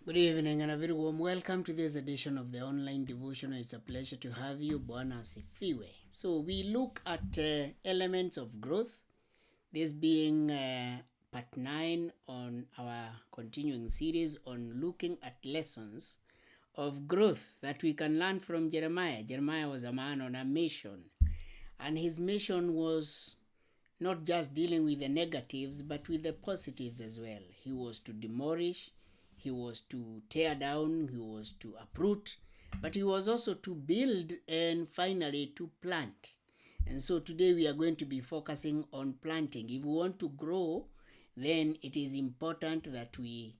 Good evening and a very warm welcome to this edition of the Online Devotional. It's a pleasure to have you. Bwana asifiwe. So we look at elements of growth, this being part 9 on our continuing series on looking at lessons of growth that we can learn from Jeremiah. Jeremiah was a man on a mission, and his mission was not just dealing with the negatives but with the positives as well. He was to demolish, he was to tear down, he was to uproot, but he was also to build and finally to plant. And so today we are going to be focusing on planting. If we want to grow, then it is important that we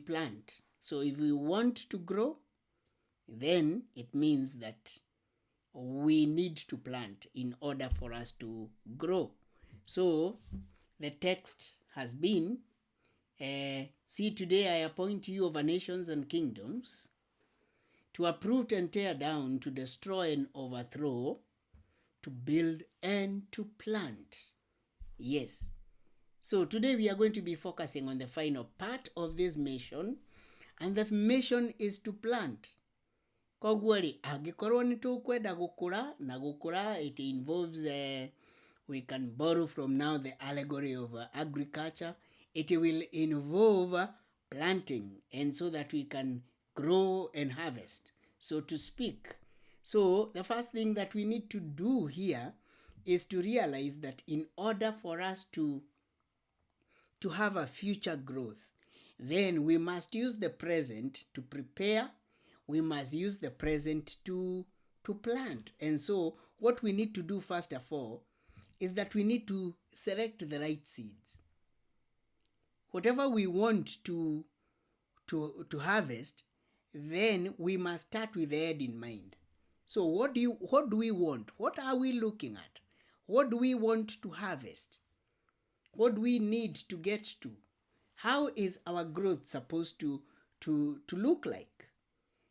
plant. So if we want to grow, then it means that we need to plant in order for us to grow. So the text has been, see, today I appoint you over nations and kingdoms, to uproot and tear down, to destroy and overthrow, to build and to plant. Yes. So today we are going to be focusing on the final part of this mission, and the mission is to plant. Kogwari agikorwo ni tukwenda gukura na gukura, it involves we can borrow from now the allegory of agriculture. It will involve planting, and so that we can grow and harvest, so to speak. So the first thing that we need to do here is to realize that in order for us to have a future growth, then we must use the present to prepare. We must use the present to plant. And so what we need to do first of all is that we need to select the right seeds. Whatever we want to harvest, then we must start with the end in mind. So what do we want? What are we looking at? What do we want to harvest? What do we need to get to? How is our growth supposed to look like?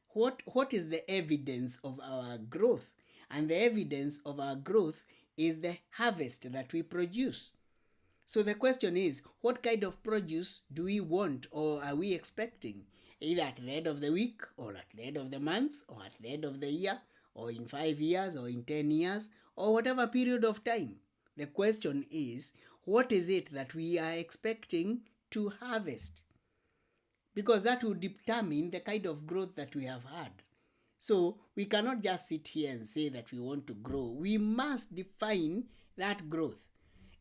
What is the evidence of our growth? And the evidence of our growth is the harvest that we produce. So the question is, what kind of produce do we want or are we expecting? Either at the end of the week, or at the end of the month, or at the end of the year, or in 5 years, or in 10 years, or whatever period of time. The question is, what is it that we are expecting to harvest? Because that will determine the kind of growth that we have had. So we cannot just sit here and say that we want to grow. We must define that growth.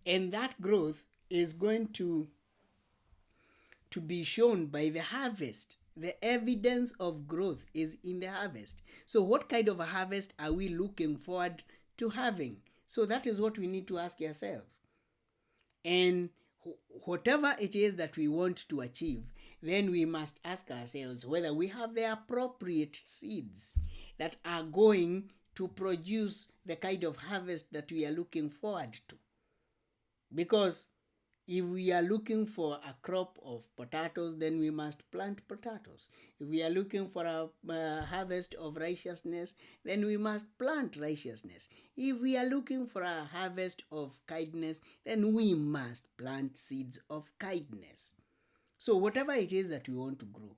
And that growth is going to be shown by the harvest. The evidence of growth is in the harvest. So what kind of a harvest are we looking forward to having? So that is what we need to ask ourselves. And whatever it is that we want to achieve, then we must ask ourselves whether we have the appropriate seeds that are going to produce the kind of harvest that we are looking forward to. Because if we are looking for a crop of potatoes, then we must plant potatoes. If we are looking for a harvest of righteousness, then we must plant righteousness. If we are looking for a harvest of kindness, then we must plant seeds of kindness. So whatever it is that we want to grow,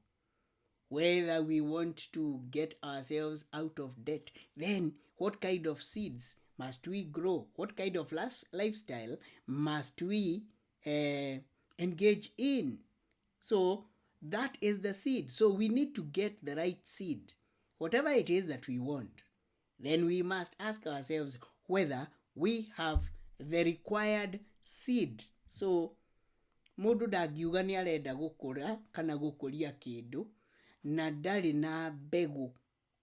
whether we want to get ourselves out of debt, then what kind of seeds must we grow? What kind of lifestyle must we engage in? So that is the seed. So we need to get the right seed. Whatever it is that we want, then we must ask ourselves whether we have the required seed. So mundu ndagiuga ni arenda gukura kana gukuria kindu na ndari na mbegu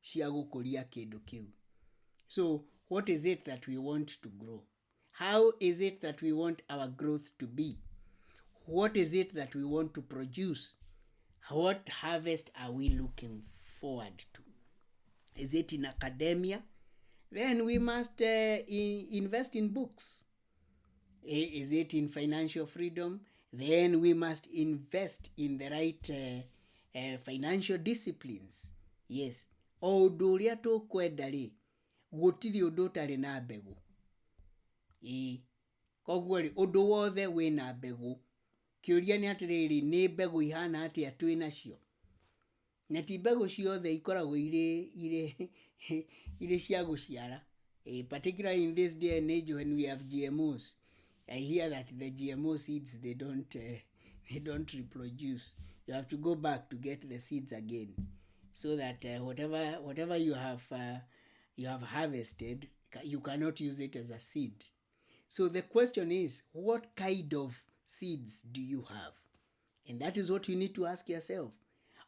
cia gukuria kindu kiu. So what is it that we want to grow? How is it that we want our growth to be? What is it that we want to produce? What harvest are we looking forward to? Is it in academia Then we must invest in books. Is it in financial freedom? Then we must invest in the right financial disciplines. Yes. O ũndũ ũrĩa tũkwenda rĩ, gũtirĩ ũndũ ũtarĩ na mbegũ. Koguo rĩ, ũndũ wothe wĩna mbegũ. Kĩũria nĩ atĩrĩrĩ, nĩ mbegũ ihana atĩa twĩ nacio? Na ti mbegũ ciothe ikoragwo irĩ cia gũciara. Particularly in this day and age when we have GMOs. I hear that the GMO seeds, they don't reproduce. You have to go back to get the seeds again, so that whatever you have harvested, you cannot use it as a seed. So the question is, what kind of seeds do you have? And that is what you need to ask yourself.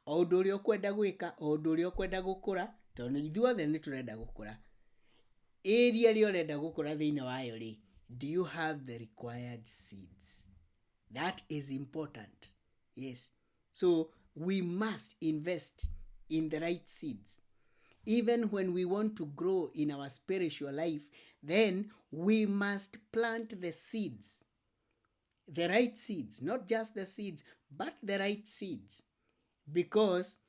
O ũndũ ũrĩa ũkwenda gwĩka, o ũndũ ũrĩa ũkwenda gũkũra, tondũ ithuothe nĩ tũrenda gũkũra. Area ĩrĩa ũrenda gũkũra thĩinĩ wayo rĩ, do you have the required seeds? That is important. Yes. So we must invest in the right seeds. Even when we want to grow in our spiritual life, then we must plant the seeds. The right seeds, not just the seeds, but the right seeds. Because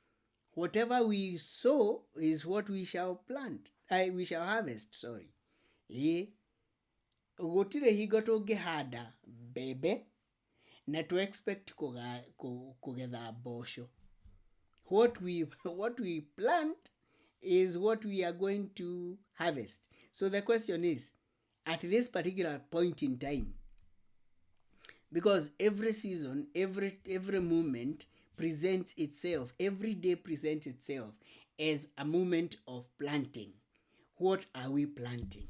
whatever we sow is what we shall plant. We shall harvest, sorry. Gũtirĩ hingo tũngĩhanda mbembe na to expect kũgetha mboco. What we plant is what we are going to harvest. So the question is, at this particular point in time, because every season, every moment presents itself, every day presents itself as a moment of planting. What are we planting?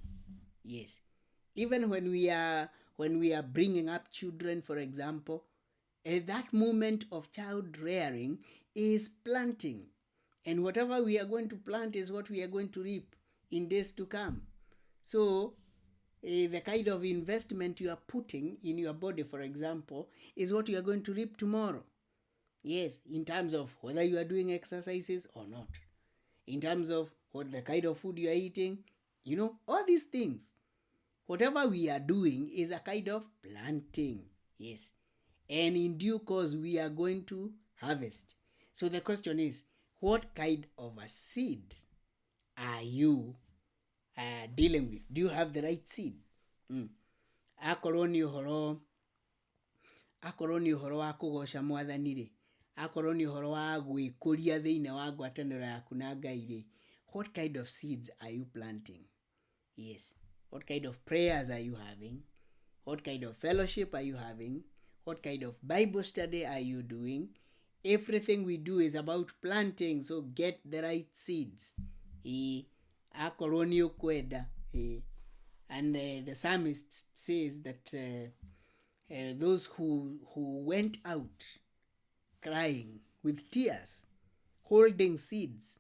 Yes. Even when we are bringing up children, for example, that moment of child rearing is planting. And whatever we are going to plant is what we are going to reap in days to come. So the kind of investment you are putting in your body, for example, is what you are going to reap tomorrow. Yes, in terms of whether you are doing exercises or not. In terms of what the kind of food you are eating, all these things. Whatever we are doing is a kind of planting. Yes. And in due course, we are going to harvest. So the question is, what kind of a seed are you dealing with? Do you have the right seed? Akorwo nĩ ũhoro wa kũgoca Mwathani rĩ, akorwo nĩ ũhoro wa gwĩkũria thĩinĩ wa ngwatanĩro yaku na Ngai rĩ, what kind of seeds are you planting? Yes. What kind of prayers are you having? What kind of fellowship are you having? What kind of Bible study are you doing? Everything we do is about planting, so get the right seeds. Akorwo nĩ ũkwenda. And the psalmist says that those who went out crying with tears, holding seeds,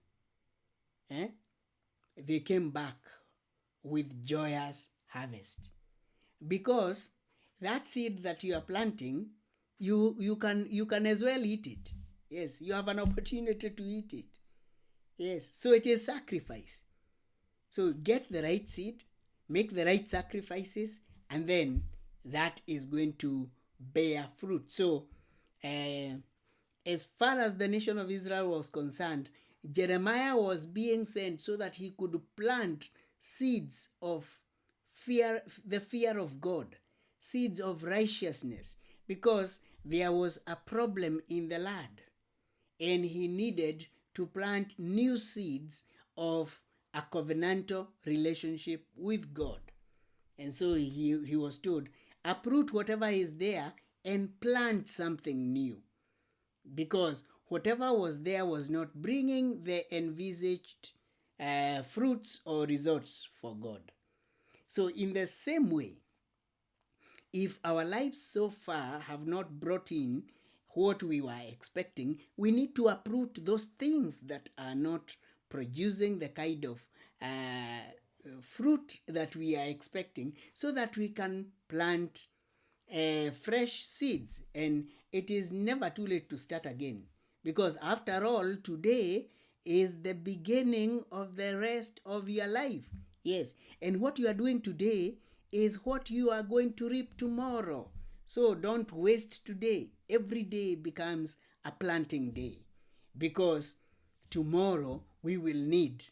they came back with joyous harvest. Because that seed that you are planting, you can as well eat it. Yes, you have an opportunity to eat it. Yes, so it is sacrifice. So get the right seed, make the right sacrifices, and then that is going to bear fruit. So as far as the nation of Israel was concerned, Jeremiah was being sent so that he could plant seeds of fear, the fear of God, seeds of righteousness, because there was a problem in the land, and he needed to plant new seeds of a covenantal relationship with God. And so he was told, uproot whatever is there and plant something new, because whatever was there was not bringing the envisaged fruits or results for God. So in the same way, if our lives so far have not brought in what we were expecting, we need to uproot those things that are not producing the kind of fruit that we are expecting, so that we can plant fresh seeds. And it is never too late to start again, because after all, today is the beginning of the rest of your life. Yes, and what you are doing today is what you are going to reap tomorrow. So don't waste today. Every day becomes a planting day, because tomorrow we will need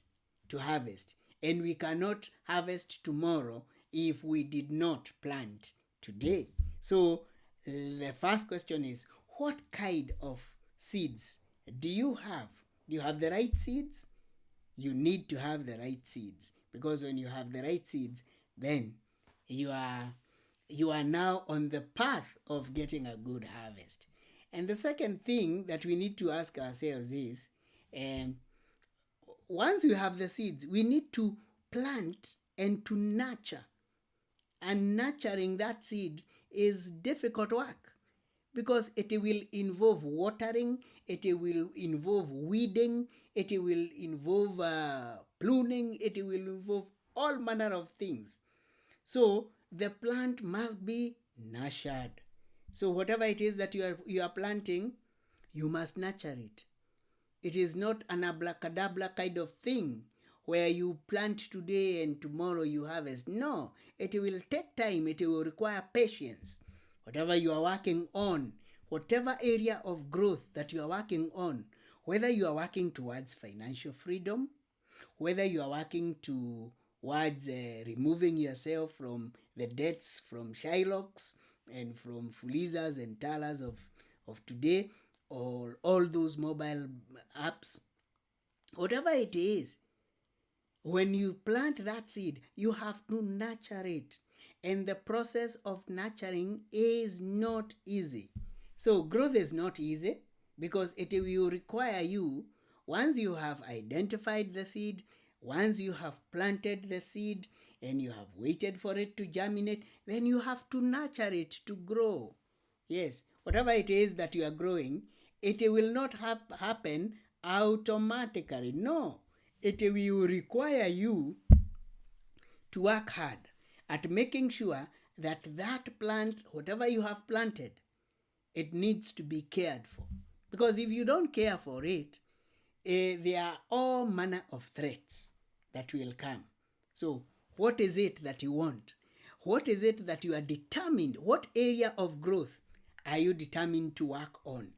to harvest, and we cannot harvest tomorrow if we did not plant today. So the first question is, what kind of seeds do you have? Do you have the right seeds? You need to have the right seeds, because when you have the right seeds, then you are now on the path of getting a good harvest. And the second thing that we need to ask ourselves is, once you have the seeds, we need to plant and to nurture. And nurturing that seed is difficult work, because it will involve watering, it will involve weeding, it will involve pruning, it will involve all manner of things. So the plant must be nurtured. So whatever it is that you are planting, you must nurture it. It is not an abracadabra kind of thing where you plant today and tomorrow you harvest. No, it will take time. It will require patience. Whatever you are working on, whatever area of growth that you are working on, whether you are working towards financial freedom, whether you are working towards removing yourself from the debts from Shylocks and from Fulizas and Talas of today, or all those mobile apps, whatever it is, when you plant that seed, you have to nurture it. And the process of nurturing is not easy. So growth is not easy, because it will require you, once you have identified the seed, once you have planted the seed and you have waited for it to germinate, then you have to nurture it to grow. Yes, whatever it is that you are growing, it will not happen automatically. No, it will require you to work hard at making sure that that plant, whatever you have planted, it needs to be cared for. Because if you don't care for it, there are all manner of threats that will come. So what is it that you want? What is it that you are determined? What area of growth are you determined to work on?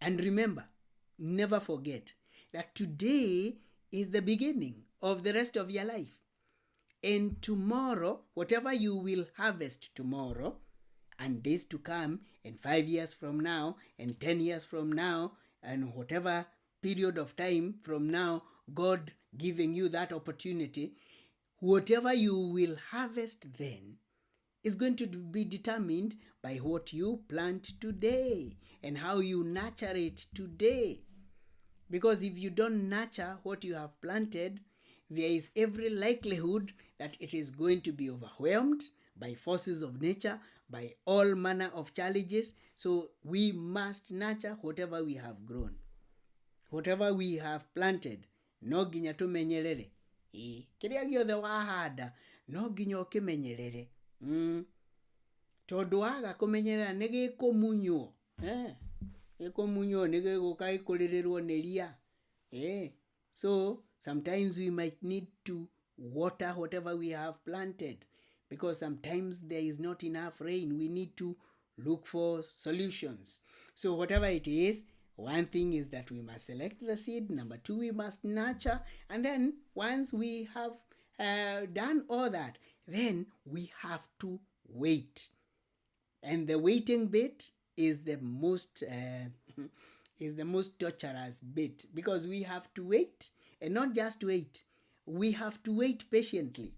And remember, never forget that today is the beginning of the rest of your life. And tomorrow, whatever you will harvest tomorrow, and days to come, and 5 years from now, and 10 years from now, and whatever period of time from now, God giving you that opportunity, whatever you will harvest then is going to be determined by what you plant today and how you nurture it today. Because if you don't nurture what you have planted, there is every likelihood that it is going to be overwhelmed by forces of nature, by all manner of challenges. So we must nurture whatever we have grown, whatever we have planted. No ginya tumenyerere. Kiria giothe wahanda no ginya ukimenyerere. Tondu waga kumenyerera nĩ gĩkũmunywo. Gĩkũmunywo nĩ gĩgũka gĩkũrĩrĩrwo nĩ ria. So sometimes we might need to water whatever we have planted, because sometimes there is not enough rain. We need to look for solutions. So whatever it is, one thing is that we must select the seed. Number two, we must nurture. And then once we have done all that, then we have to wait. And the waiting bit is the most torturous bit, because we have to wait, and not just wait. We have to wait patiently.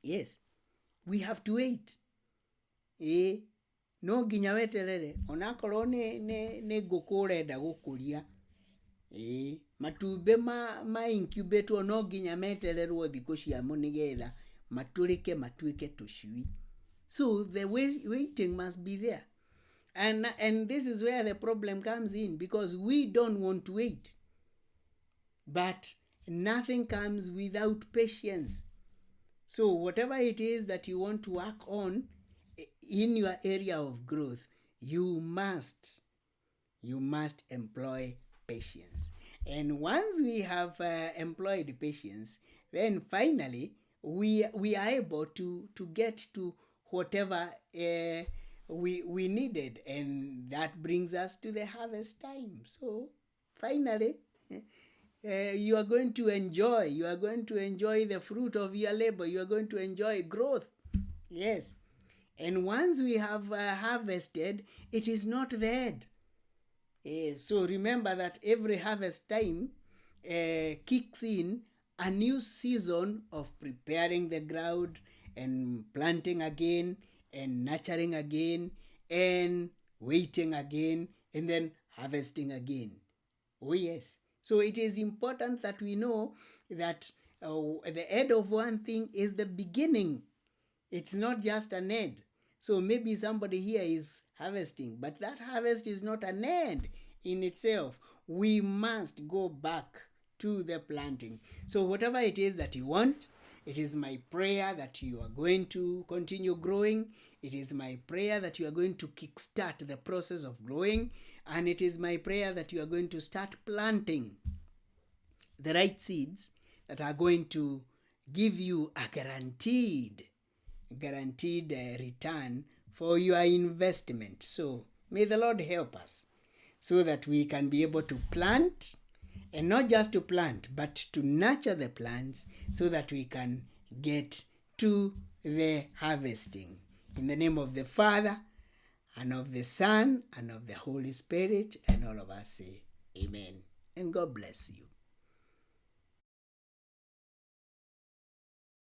Yes, we have to wait. No ginya weterere onakorwo nĩ ngũkũ ũrenda gũkũria. Matumbĩ ma incubate no ginya metererwo thikũ ciamo nĩgetha matũrĩke matuĩke tũcui. So the waiting must be there. And this is where the problem comes in, because we don't want to wait. But nothing comes without patience. So whatever it is that you want to work on in your area of growth, you must employ patience. And once we have employed patience, then finally we are able to get to whatever we needed, and that brings us to the harvest time. So finally, you are going to enjoy the fruit of your labor. You are going to enjoy growth. Yes. And once we have harvested, it is not the end. So remember that every harvest time kicks in a new season of preparing the ground and planting again and nurturing again and waiting again and then harvesting again. Oh yes. So it is important that we know that the end of one thing is the beginning. It's not just an end. So maybe somebody here is harvesting, but that harvest is not an end in itself. We must go back to the planting. So whatever it is that you want, it is my prayer that you are going to continue growing. It is my prayer that you are going to kickstart the process of growing. And it is my prayer that you are going to start planting the right seeds that are going to give you a guaranteed return for your investment. So may the Lord help us so that we can be able to plant, and not just to plant, but to nurture the plants so that we can get to the harvesting. In the name of the Father, and of the Son, and of the Holy Spirit, and all of us say amen. And God bless you.